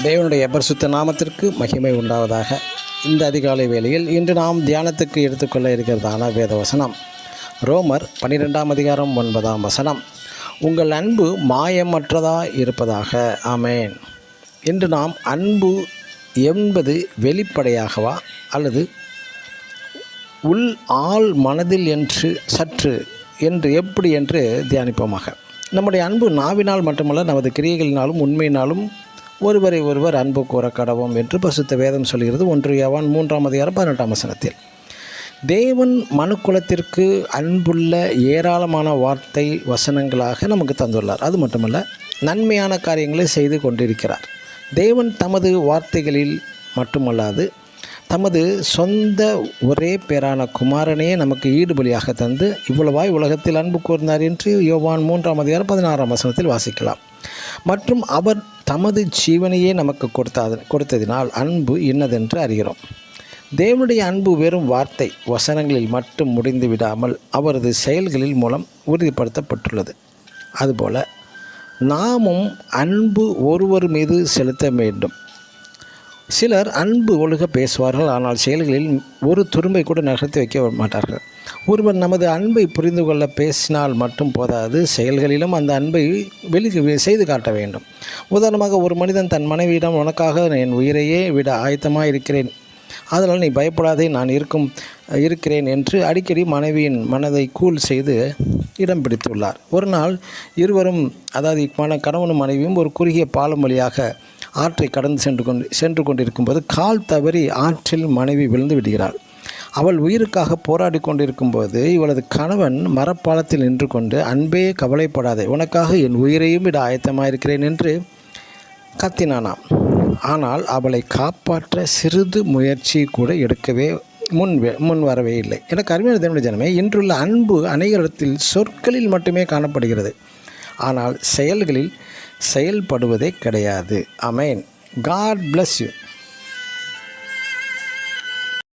தேவனுடைய பரிசுத்த நாமத்திற்கு மகிமை உண்டாவதாக. இந்த அதிகாலை வேளையில் இன்று நாம் தியானத்துக்கு எடுத்துக்கொள்ள இருக்கிறதான வேத வசனம் ரோமர் 12:9. உங்கள் அன்பு மாயமற்றதாக இருப்பதாக. ஆமேன். இன்று நாம் அன்பு என்பது வெளிப்படையாகவா அல்லது உள் ஆள் மனதில் என்று சற்று என்று எப்படி என்று தியானிப்போமாக. நம்முடைய அன்பு நாவினால் மட்டுமல்ல, நமது கிரியைகளினாலும் உண்மையினாலும் ஒருவரை ஒருவர் அன்பு கூற கடவோம் என்று பரிசுத்த வேதம் சொல்கிறது. 1 யோவான் 3:18. தேவன் மனுக்குலத்திற்கு அன்புள்ள ஏராளமான வார்த்தை வசனங்களாக நமக்கு தந்துள்ளார். அது மட்டுமல்ல, நன்மையான காரியங்களை செய்து கொண்டிருக்கிறார். தேவன் தமது வார்த்தைகளில் மட்டுமல்லாது தமது சொந்த ஒரே பேரான குமாரனையே நமக்கு ஈடுபலியாக தந்து இவ்வளவாய் உலகத்தில் அன்பு கூர்ந்தார் என்று யோவான் 3:16 வாசிக்கலாம். மற்றும் அவர் தமது ஜீவனையே நமக்கு கொடுத்ததினால் அன்பு இன்னதென்று அறிகிறோம். தேவனுடைய அன்பு வெறும் வார்த்தை வசனங்களில் மட்டும் முடிந்து விடாமல் அவரது செயல்களில் மூலம் உறுதிப்படுத்தப்பட்டுள்ளது. அதுபோல நாமும் அன்பு ஒருவர் மீது செலுத்த வேண்டும். சிலர் அன்பு ஒழுக பேசுவார்கள், ஆனால் செயல்களில் ஒரு துரும்பை கூட நகர்த்தி வைக்க மாட்டார்கள். ஒருவர் நமது அன்பை புரிந்து கொள்ள பேசினால் மட்டும் போதாது, செயல்களிலும் அந்த அன்பை செய்து காட்ட வேண்டும். உதாரணமாக, ஒரு மனிதன் தன் மனைவியிடம், உனக்காக என் உயிரையே விட ஆயத்தமாக இருக்கிறேன், அதனால் நீ பயப்படாதே, நான் இருக்கிறேன் என்று அடிக்கடி மனைவியின் மனதை கூல் செய்து இடம் பிடித்துள்ளார். ஒரு நாள் இருவரும், அதாவது கணவனும் மனைவியும் ஒரு குறுகிய பாலம் வழியாக ஆற்றை கடந்து சென்று கொண்டிருக்கும்போது கால் தவறி ஆற்றில் மனைவி விழுந்து விடுகிறாள். அவள் உயிருக்காக போராடி கொண்டிருக்கும்போது இவளது கணவன் மரப்பாலத்தில் நின்று கொண்டு, அன்பே கவலைப்படாதே, உனக்காக என் உயிரையும் விட ஆயத்தமாயிருக்கிறேன் என்று கத்தினானாம். ஆனால் அவளை காப்பாற்ற சிறிது முயற்சி கூட எடுக்கவே முன் வரவே இல்லை. எனக்கு அருமையான தேவனுடைய ஜனமே, இன்றுள்ள அன்பு அநேகரிடத்தில் சொற்களில் மட்டுமே காணப்படுகிறது, ஆனால் செயல்களில் செயல்படுவதே கிடையாது. ஆமென். God bless you.